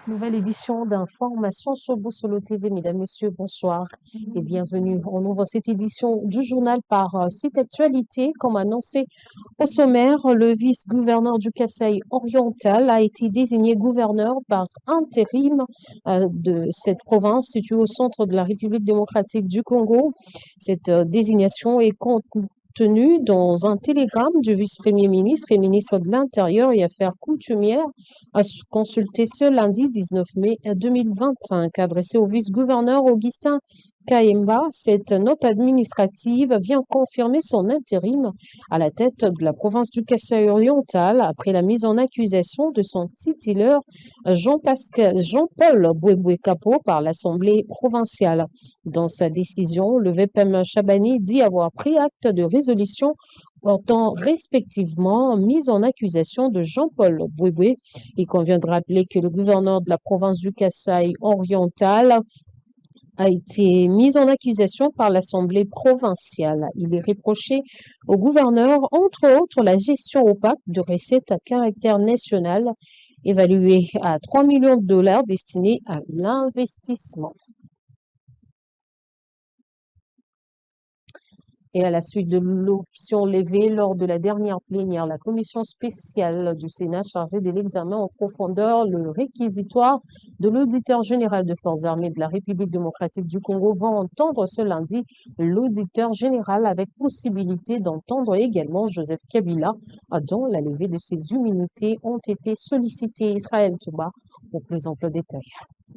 Nouvelle édition d'Information sur Boussolo TV. Mesdames, Messieurs, bonsoir et bienvenue. On ouvre cette édition du journal par site actualité. Comme annoncé au sommaire, le vice-gouverneur du Kasaï oriental a été désigné gouverneur par intérim de cette province située au centre de la République démocratique du Congo. Cette désignation est contenue dans un télégramme du vice-premier ministre et ministre de l'Intérieur et Affaires coutumières consulté ce lundi 19 mai 2025, adressé au vice-gouverneur Augustin Kayemba. Cette note administrative vient confirmer son intérim à la tête de la province du Kasaï oriental après la mise en accusation de son titulaire Jean-Paul Bouéboué-Capo par l'Assemblée provinciale. Dans sa décision, le VPM Chabani dit avoir pris acte de résolution portant respectivement mise en accusation de Jean-Paul Bouéboué. Il convient de rappeler que le gouverneur de la province du Kasaï oriental a été mis en accusation par l'Assemblée provinciale. Il est reproché au gouverneur, entre autres, la gestion opaque de recettes à caractère national, évaluées à 3 millions de dollars destinés à l'investissement. Et à la suite de l'option levée lors de la dernière plénière, la commission spéciale du Sénat chargée de l'examen en profondeur, le réquisitoire de l'auditeur général de Forces armées de la République démocratique du Congo va entendre ce lundi l'auditeur général avec possibilité d'entendre également Joseph Kabila, dont la levée de ses immunités ont été sollicitées. Israël Touba pour plus ample détail.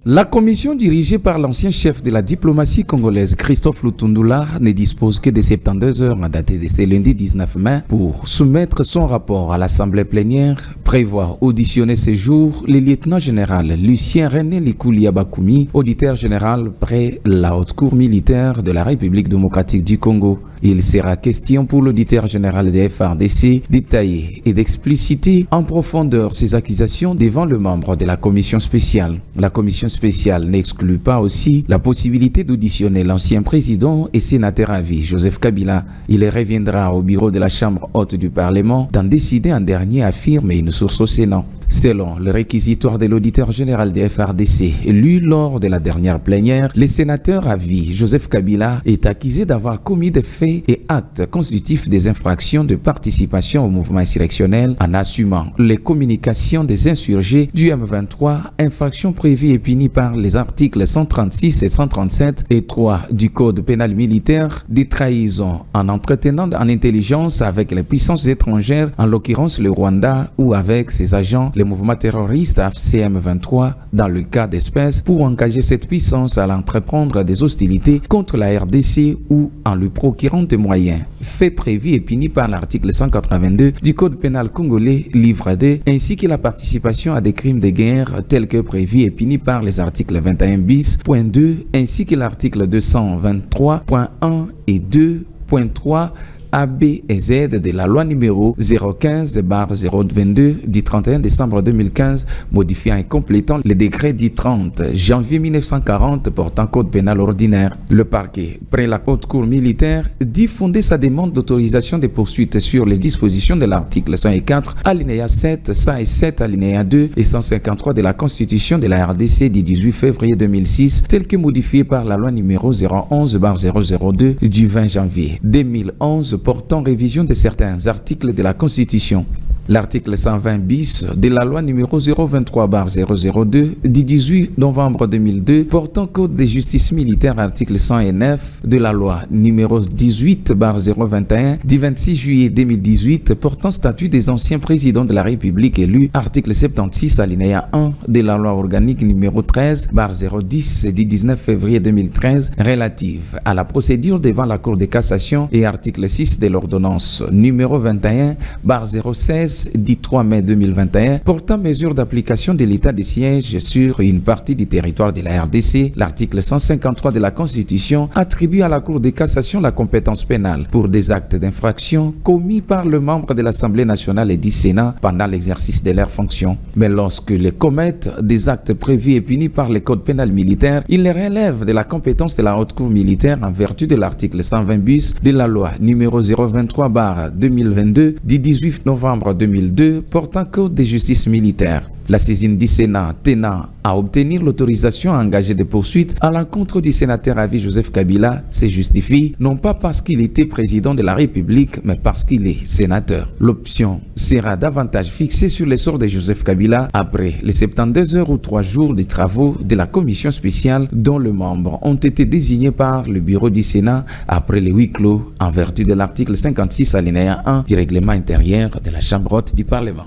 La commission dirigée par l'ancien chef de la diplomatie congolaise Christophe Lutundula ne dispose que de 72 heures à dater de ce lundi 19 mai pour soumettre son rapport à l'Assemblée plénière, prévoir auditionner ce jour le lieutenant-général Lucien René Likoulia Bakoumi, auditeur général près la haute cour militaire de la République démocratique du Congo. Il sera question pour l'auditeur général des FARDC d'étayer et d'expliciter en profondeur ses accusations devant le membre de la commission spéciale. La commission spéciale n'exclut pas aussi la possibilité d'auditionner l'ancien président et sénateur à vie, Joseph Kabila. Il reviendra au bureau de la Chambre haute du Parlement d'en décider en dernier, affirme une source au Sénat. Selon le réquisitoire de l'auditeur général des FARDC, lu lors de la dernière plénière, le sénateur à vie, Joseph Kabila, est accusé d'avoir commis des faits et actes constitutifs des infractions de participation au mouvement insurrectionnel en assumant les communications des insurgés du M23, infractions prévues et punies par les articles 136 et 137 et 3 du Code pénal militaire, des trahisons en entretenant en intelligence avec les puissances étrangères, en l'occurrence le Rwanda, ou avec ses agents, les mouvements terroristes AFCM 23 dans le cas d'espèce pour engager cette puissance à entreprendre des hostilités contre la RDC ou en lui procurant des moyens. Fait prévu et puni par l'article 182 du Code pénal congolais, livre 2, ainsi que la participation à des crimes de guerre tels que prévu et puni par les articles 21 bis, point 2, ainsi que l'article 223.1 et 2.3 A, B et Z de la loi numéro 015/022 du 31 décembre 2015, modifiant et complétant le décret du 30 janvier 1940 portant code pénal ordinaire. Le parquet, près la haute cour militaire, dit fonder sa demande d'autorisation de poursuite sur les dispositions de l'article 104, alinéa 7, 107, alinéa 2 et 153 de la Constitution de la RDC du 18 février 2006, tel que modifié par la loi numéro 011/002 du 20 janvier 2011 portant révision de certains articles de la Constitution. L'article 120 bis de la loi numéro 023/002 du 18 novembre 2002 portant code de justice militaire, article 109 de la loi numéro 18/021 du 26 juillet 2018 portant statut des anciens présidents de la République élus, article 76 alinéa 1 de la loi organique numéro 13/010 du 19 février 2013 relative à la procédure devant la Cour de cassation et article 6 de l'ordonnance numéro 21/016 du 3 mai 2021 portant mesure d'application de l'état de siège sur une partie du territoire de la RDC, l'article 153 de la Constitution attribue à la Cour de cassation la compétence pénale pour des actes d'infraction commis par le membre de l'Assemblée nationale et du Sénat pendant l'exercice de leurs fonctions. Mais lorsque les commettent des actes prévus et punis par le Code pénal militaire, ils les relèvent de la compétence de la Haute Cour militaire en vertu de l'article 120 bis de la loi numéro 023/2022 du 18 novembre 2002 portant code de justice militaire. La saisine du Sénat tenant à obtenir l'autorisation à engager des poursuites à l'encontre du sénateur à vie Joseph Kabila se justifie non pas parce qu'il était président de la République, mais parce qu'il est sénateur. L'option sera davantage fixée sur le sort de Joseph Kabila après les 72 heures ou 3 jours de travaux de la commission spéciale dont les membres ont été désignés par le bureau du Sénat après les huis clos en vertu de l'article 56 alinéa 1 du règlement intérieur de la Chambre haute du Parlement.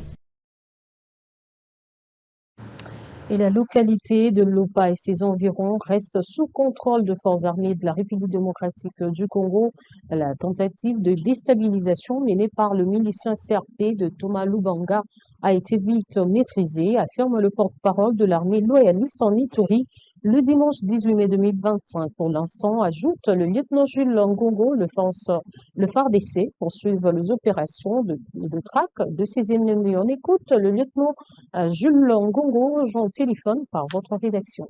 Et la localité de Lopa et ses environs reste sous contrôle de forces armées de la République démocratique du Congo. La tentative de déstabilisation menée par le milicien CRP de Thomas Lubanga a été vite maîtrisée, affirme le porte-parole de l'armée loyaliste en Ituri le dimanche 18 mai 2025. Pour l'instant, ajoute le lieutenant Jules Ngongo, le FARDC poursuivre les opérations de traque de ses ennemis. On écoute le lieutenant Jules Ngongo, téléphone par votre rédaction.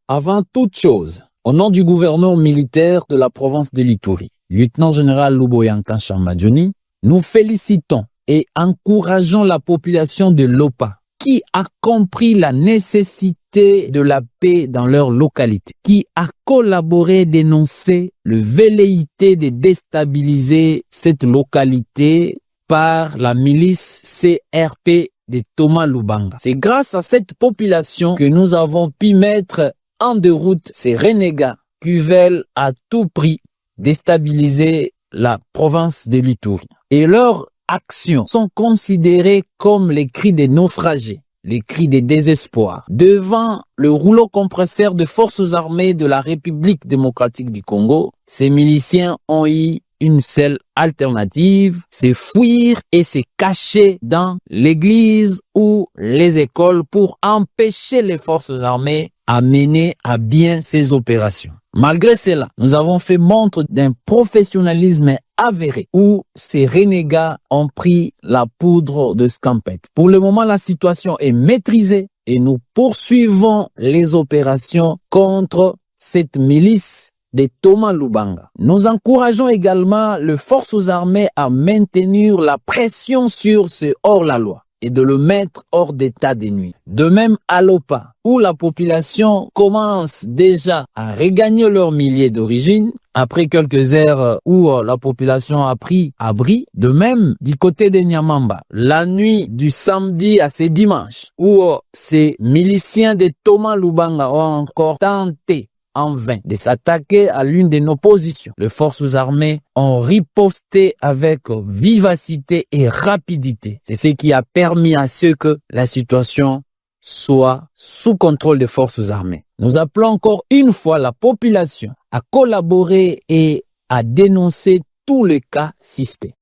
Avant toute chose, au nom du gouverneur militaire de la province de l'Ituri, lieutenant-général Luboyankan Chamadjoni, nous félicitons et encourageons la population de Lopa qui a compris la nécessité de la paix dans leur localité, qui a collaboré, dénoncé le velléité de déstabiliser cette localité par la milice CRP de Thomas Lubanga. C'est grâce à cette population que nous avons pu mettre en déroute ces renégats qui veulent à tout prix déstabiliser la province de l'Ituri. Et leurs actions sont considérées comme les cris des naufragés, les cris des désespoirs. Devant le rouleau compresseur des forces armées de la République démocratique du Congo, ces miliciens ont eu une seule alternative, c'est fuir et se cacher dans l'église ou les écoles pour empêcher les forces armées à mener à bien ces opérations. Malgré cela, nous avons fait montre d'un professionnalisme avéré où ces renégats ont pris la poudre de scampette. Pour le moment, la situation est maîtrisée et nous poursuivons les opérations contre cette milice de Thomas Lubanga. Nous encourageons également les forces armées à maintenir la pression sur ce hors-la-loi et de le mettre hors d'état de nuit. De même à Lopa, où la population commence déjà à regagner leur milieu d'origine, après quelques heures où la population a pris abri. De même, du côté de Nyamamba, la nuit du samedi à ce dimanche, où ces miliciens de Thomas Lubanga ont encore tenté en vain de s'attaquer à l'une de nos positions. Les forces armées ont riposté avec vivacité et rapidité. C'est ce qui a permis à ce que la situation soit sous contrôle des forces armées. Nous appelons encore une fois la population à collaborer et à dénoncer tous les cas suspects.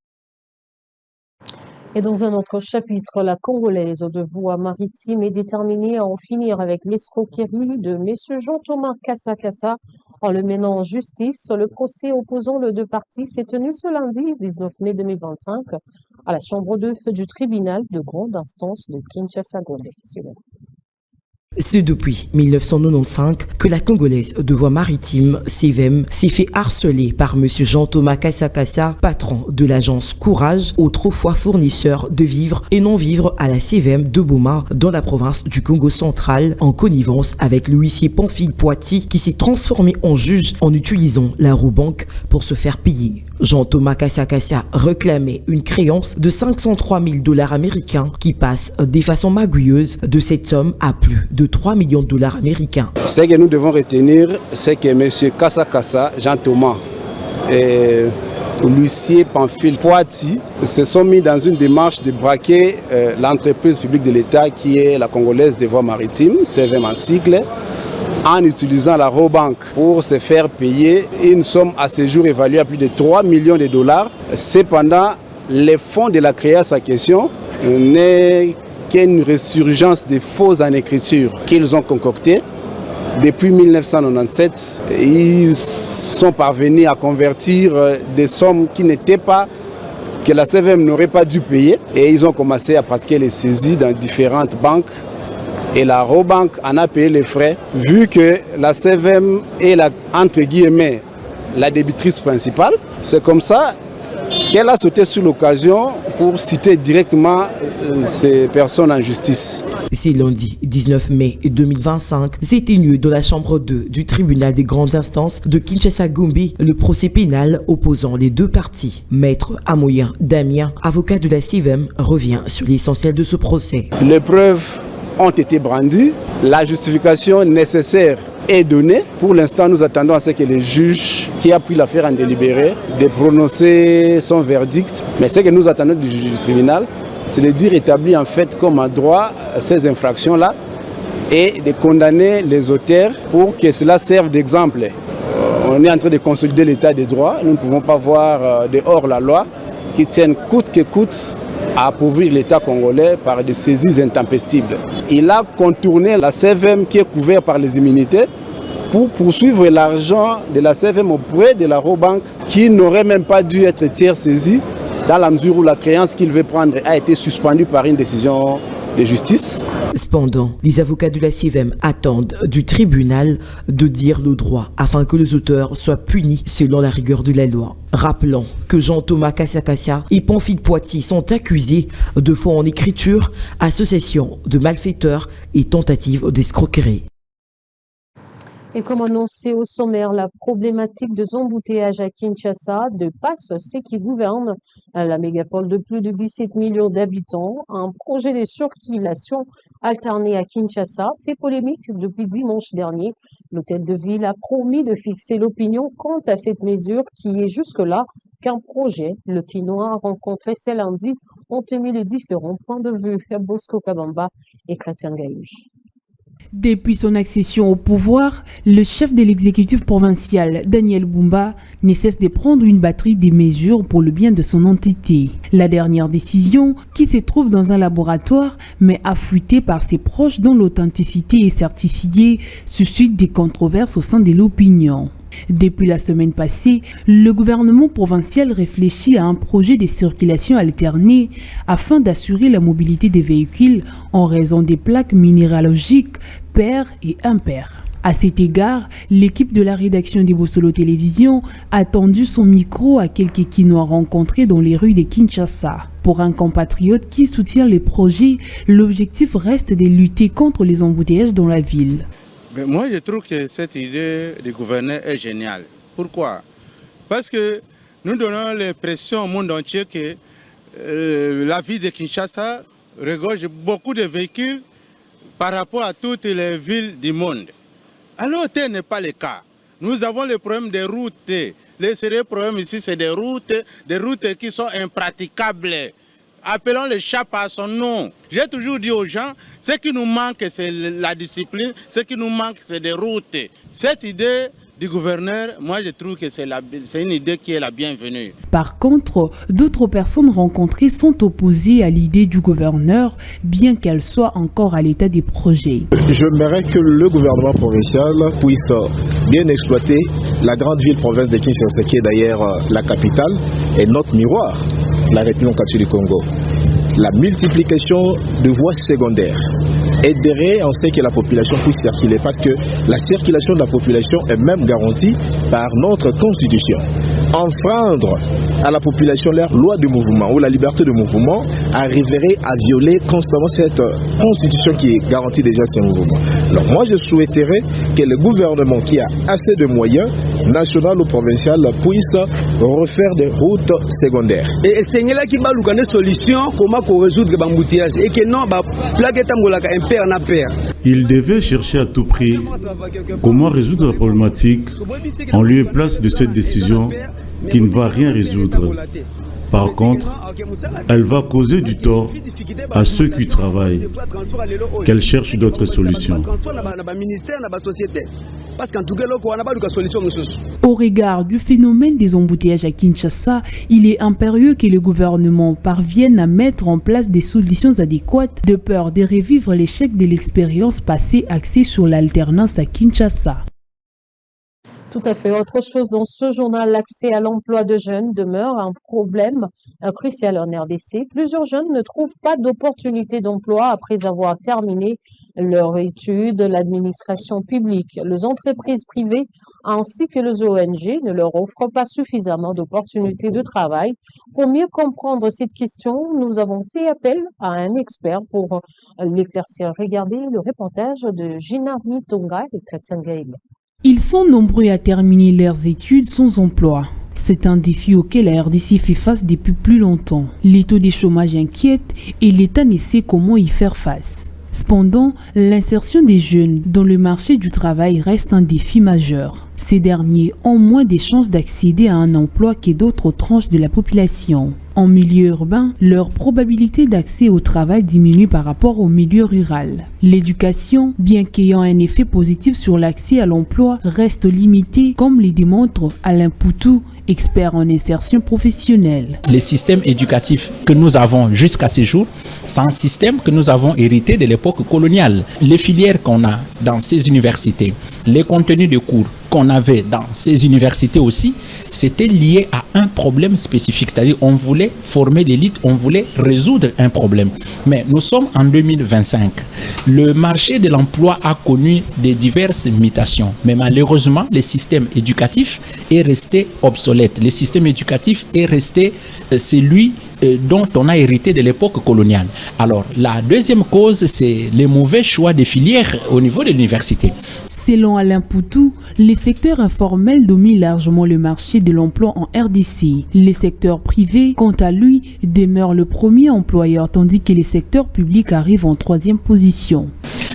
Et dans un autre chapitre, la Congolaise de voie maritime est déterminée à en finir avec l'escroquerie de M. Jean-Thomas Kassa en le menant en justice. Le procès opposant les deux parties s'est tenu ce lundi 19 mai 2025 à la chambre 2 du tribunal de grande instance de Kinshasa-Gombe. C'est depuis 1995 que la Congolaise de voie maritime, CVM, s'est fait harceler par M. Jean-Thomas Kassa, patron de l'agence Courage, autrefois fournisseur de vivres et non-vivres à la CVM de Boma, dans la province du Congo central, en connivence avec l'huissier Pamphile Poiti, qui s'est transformé en juge en utilisant la Roubank pour se faire payer. Jean-Thomas Kassa réclamait une créance de 503 000 $ américains qui passe de façon magouilleuse de cette somme à plus de 3 millions de dollars américains. Ce que nous devons retenir, c'est que M. Kassa, Jean-Thomas et l'huissier Pamphile Poiti se sont mis dans une démarche de braquer l'entreprise publique de l'État qui est la Congolaise des voies maritimes, CVM en sigle, en utilisant la Roubank pour se faire payer une somme à ce jour évaluée à plus de 3 millions de dollars. Cependant, les fonds de la création en question n'est qu'une résurgence des fausses en écriture qu'ils ont concoctées. Depuis 1997, ils sont parvenus à convertir des sommes qui n'étaient pas, que la CVM n'aurait pas dû payer. Et ils ont commencé à pratiquer les saisies dans différentes banques. Et la Roubank en a payé les frais, vu que la CVM est entre guillemets la débitrice principale. C'est comme ça qu'elle a sauté sur l'occasion pour citer directement ces personnes en justice. C'est lundi 19 mai 2025, s'est tenu dans la chambre 2 du tribunal des grandes instances de Kinshasa-Gombe le procès pénal opposant les deux parties. Maître Amoyen Damien, avocat de la CIVM, revient sur l'essentiel de ce procès. Les preuves ont été brandies, la justification nécessaire est donnée. Pour l'instant, nous attendons à ce que le juge qui a pris l'affaire en délibéré de prononcer son verdict. Mais ce que nous attendons du juge du tribunal, c'est de dire établir en fait comme un droit ces infractions-là et de condamner les auteurs pour que cela serve d'exemple. On est en train de consolider l'état des droits. Nous ne pouvons pas voir de hors-la-loi qui tiennent coûte que coûte à appauvrir l'État congolais par des saisies intempestibles. Il a contourné la CVM qui est couverte par les immunités pour poursuivre l'argent de la CVM auprès de la Robank qui n'aurait même pas dû être tiers saisi dans la mesure où la créance qu'il veut prendre a été suspendue par une décision de justice. Cependant, les avocats de la CIVM attendent du tribunal de dire le droit afin que les auteurs soient punis selon la rigueur de la loi. Rappelons que Jean-Thomas Kassakassa et Pamphile Poitier sont accusés de faux en écriture, association de malfaiteurs et tentative d'escroquerie. Et comme annoncé au sommaire, la problématique des embouteillages à Kinshasa dépasse ceux qui gouvernent la mégapole de plus de 17 millions d'habitants. Un projet de circulation alternée à Kinshasa fait polémique depuis dimanche dernier. L'hôtel de ville a promis de fixer l'opinion quant à cette mesure qui est jusque-là qu'un projet. Le Quinoa a rencontré ce lundi ont émis les différents points de vue. Bosco Kabamba et Chrétien Gaïu. Depuis son accession au pouvoir, le chef de l'exécutif provincial, Daniel Bumba, ne cesse de prendre une batterie de mesures pour le bien de son entité. La dernière décision, qui se trouve dans un laboratoire, mais affûtée par ses proches dont l'authenticité est certifiée, suscite des controverses au sein de l'opinion. Depuis la semaine passée, le gouvernement provincial réfléchit à un projet de circulation alternée afin d'assurer la mobilité des véhicules en raison des plaques minéralogiques paires et impaires. À cet égard, l'équipe de la rédaction des Bossolo Télévision a tendu son micro à quelques Quinois rencontrés dans les rues de Kinshasa. Pour un compatriote qui soutient les projets, l'objectif reste de lutter contre les embouteillages dans la ville. Mais moi, je trouve que cette idée du gouverneur est géniale. Pourquoi? Parce que nous donnons l'impression au monde entier que la ville de Kinshasa regorge beaucoup de véhicules par rapport à toutes les villes du monde. Alors, tel n'est pas le cas. Nous avons le problème des routes. Le sérieux problème ici, c'est des routes qui sont impraticables. Appelons le chat par son nom. J'ai toujours dit aux gens, ce qui nous manque, c'est la discipline, ce qui nous manque, c'est des routes. Cette idée du gouverneur, moi je trouve que c'est une idée qui est la bienvenue. Par contre, d'autres personnes rencontrées sont opposées à l'idée du gouverneur, bien qu'elle soit encore à l'état des projets. J'aimerais que le gouvernement provincial puisse bien exploiter la grande ville province de Kinshasa, qui est d'ailleurs la capitale, et notre miroir, la République du Congo. La multiplication de voies secondaires aiderait en ce que la population puisse circuler, parce que la circulation de la population est même garantie par notre constitution. Enfreindre à la population leur loi de mouvement ou la liberté de mouvement arriverait à violer constamment cette constitution qui garantit déjà ces mouvements. Alors moi je souhaiterais que le gouvernement qui a assez de moyens, national ou provincial, puisse refaire des routes secondaires. Et c'est là qui va nous donner solution comment résoudre l'embouteillage et que non plaque impair en impair. Il devait chercher à tout prix comment résoudre la problématique en lieu et place de cette décision qui ne va rien résoudre. Par contre, elle va causer du tort à ceux qui travaillent, qu'elle cherche d'autres solutions. Au regard du phénomène des embouteillages à Kinshasa, il est impérieux que le gouvernement parvienne à mettre en place des solutions adéquates de peur de revivre l'échec de l'expérience passée axée sur l'alternance à Kinshasa. Tout à fait. Autre chose dans ce journal, l'accès à l'emploi de jeunes demeure un problème crucial en RDC. Plusieurs jeunes ne trouvent pas d'opportunité d'emploi après avoir terminé leur étude. L'administration publique, les entreprises privées ainsi que les ONG ne leur offrent pas suffisamment d'opportunités de travail. Pour mieux comprendre cette question, nous avons fait appel à un expert pour l'éclaircir. Regardez le reportage de Gina Mutonga et Chrétien Gaël. Ils sont nombreux à terminer leurs études sans emploi. C'est un défi auquel la RDC fait face depuis plus longtemps. Les taux de chômage inquiètent et l'État ne sait comment y faire face. Cependant, l'insertion des jeunes dans le marché du travail reste un défi majeur. Ces derniers ont moins de chances d'accéder à un emploi que d'autres tranches de la population. En milieu urbain, leur probabilité d'accès au travail diminue par rapport au milieu rural. L'éducation, bien qu'ayant un effet positif sur l'accès à l'emploi, reste limitée, comme le démontre Alain Poutou, expert en insertion professionnelle. Le système éducatif que nous avons jusqu'à ce jour, c'est un système que nous avons hérité de l'époque coloniale. Les filières qu'on a dans ces universités, les contenus de cours qu'on avait dans ces universités aussi, c'était lié à un problème spécifique. C'est-à-dire on voulait former l'élite, on voulait résoudre un problème. Mais nous sommes en 2025. Le marché de l'emploi a connu des diverses mutations. Mais malheureusement, le système éducatif est resté obsolète. Le système éducatif est resté celui dont on a hérité de l'époque coloniale. Alors, la deuxième cause, c'est les mauvais choix des filières au niveau de l'université. Selon Alain Poutou, les secteurs informels dominent largement le marché de l'emploi en RDC. Les secteurs privés, quant à lui, demeurent le premier employeur, tandis que les secteurs publics arrivent en troisième position.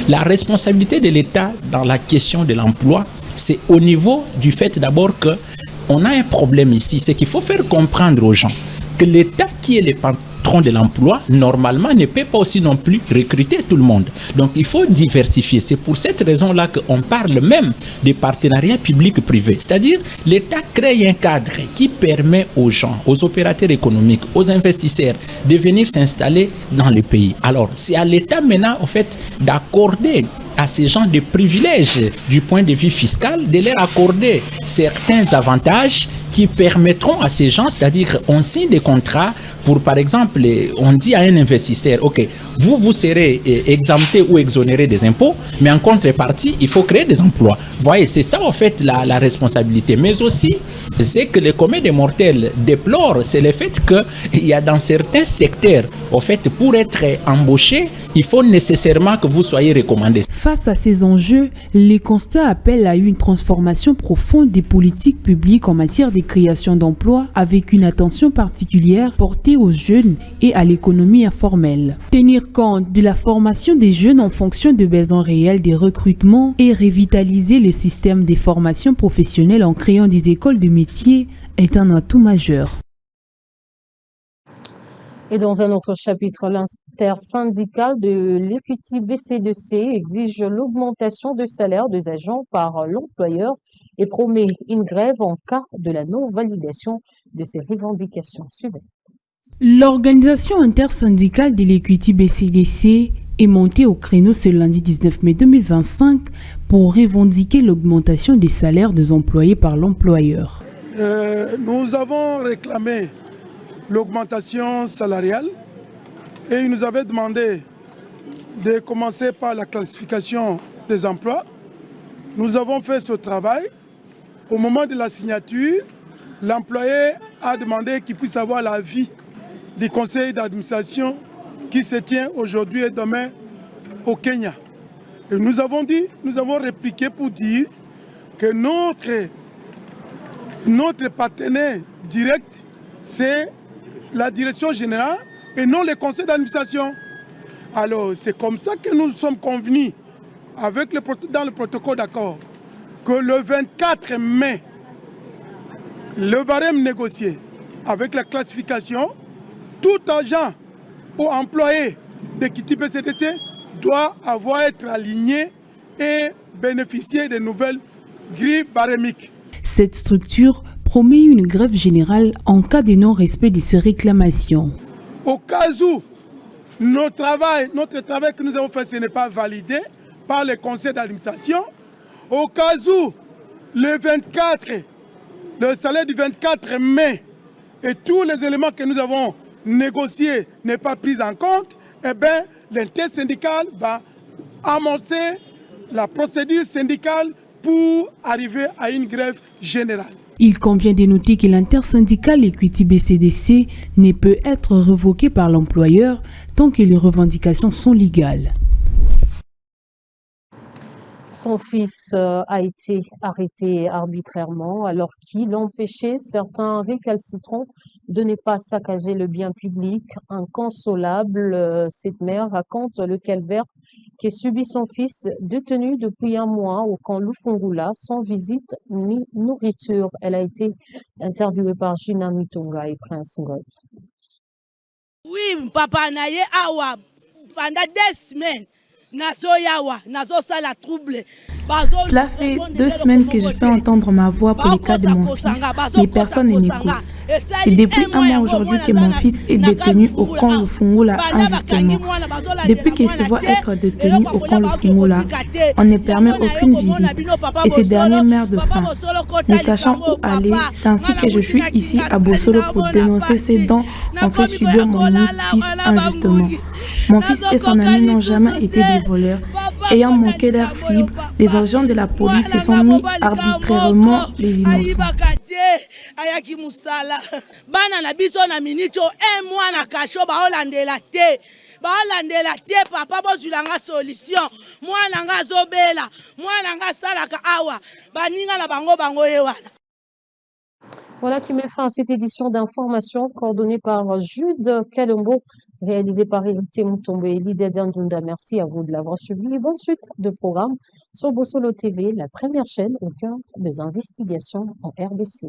La responsabilité de l'État dans la question de l'emploi, c'est au niveau du fait d'abord qu'on a un problème ici. C'est qu'il faut faire comprendre aux gens que l'État qui est le patron de l'emploi, normalement, ne peut pas aussi non plus recruter tout le monde. Donc, il faut diversifier. C'est pour cette raison-là qu'on parle même des partenariats publics-privés. C'est-à-dire, l'État crée un cadre qui permet aux gens, aux opérateurs économiques, aux investisseurs de venir s'installer dans le pays. Alors, c'est à l'État maintenant, en fait, d'accorder à ces gens des privilèges du point de vue fiscal, de leur accorder certains avantages qui permettront à ces gens, c'est-à-dire on signe des contrats pour, par exemple, on dit à un investisseur, ok, vous serez exempté ou exonéré des impôts, mais en contrepartie, il faut créer des emplois. Vous voyez, c'est ça en fait la responsabilité. Mais aussi, c'est que le commun des mortels déplore, c'est le fait qu'il y a dans certains secteurs, en fait, pour être embauché, il faut nécessairement que vous soyez recommandé. Face à ces enjeux, les constats appellent à une transformation profonde des politiques publiques en matière de création d'emplois, avec une attention particulière portée aux jeunes et à l'économie informelle. Tenir compte de la formation des jeunes en fonction des besoins réels des recrutements et revitaliser le système des formations professionnelles en créant des écoles de métiers est un atout majeur. Et dans un autre chapitre, l'intersyndicale de l'EQT BC2C exige l'augmentation de salaire des agents par l'employeur et promet une grève en cas de la non-validation de ces revendications. Suivez. L'organisation intersyndicale de l'EQT BC2C est montée au créneau ce lundi 19 mai 2025 pour revendiquer l'augmentation des salaires des employés par l'employeur. Nous avons réclamé l'augmentation salariale et il nous avait demandé de commencer par la classification des emplois. Nous avons fait ce travail. Au moment de la signature, l'employé a demandé qu'il puisse avoir l'avis du conseil d'administration qui se tient aujourd'hui et demain au Kenya. Et nous avons répliqué pour dire que notre partenaire direct, c'est la direction générale et non le conseil d'administration. Alors, c'est comme ça que nous sommes convenus dans le protocole d'accord que le 24 mai, le barème négocié avec la classification, tout agent ou employé de l'EQT BC2C doit être aligné et bénéficier de nouvelles grilles barémiques. Cette structure promet une grève générale en cas de non-respect de ces réclamations. Au cas où notre travail que nous avons fait, ce n'est pas validé par le conseil d'administration, au cas où le salaire du 24 mai et tous les éléments que nous avons négociés n'est pas pris en compte, eh bien, l'intersyndical va amorcer la procédure syndicale pour arriver à une grève générale. Il convient de noter que l'intersyndicale Equity BCDC ne peut être révoqué par l'employeur tant que les revendications sont légales. Son fils a été arrêté arbitrairement alors qu'il empêchait certains récalcitrants de ne pas saccager le bien public. Inconsolable, cette mère raconte le calvaire que subit son fils détenu depuis un mois au camp Lufungula sans visite ni nourriture. Elle a été interviewée par Gina Mitonga et Prince Ngov. Oui, papa naye awa pendant 2 semaines. Cela fait 2 semaines que je fais entendre ma voix pour le cas de mon fils, mais personne ne m'écoute. C'est depuis un mois aujourd'hui que mon fils est détenu au camp Lufungula injustement. Depuis qu'il se voit être détenu au camp Lufungula, on ne permet aucune visite. Et ces dernières mères de faim, ne sachant où aller, c'est ainsi que je suis ici à Bossolo pour dénoncer ces dons qu'on fait subir mon unique fils injustement. Mon fils et son ami n'ont jamais été des voleurs. Ayant manqué leur cible, les agents de la police se sont mis arbitrairement les innocents. Voilà qui met fin à cette édition d'information coordonnée par Jude Kalombo, réalisée par Héritier Moutombo et Lydia Diandunda. Merci à vous de l'avoir suivi. Bonne suite de programme sur Bossolo TV, la première chaîne au cœur des investigations en RDC.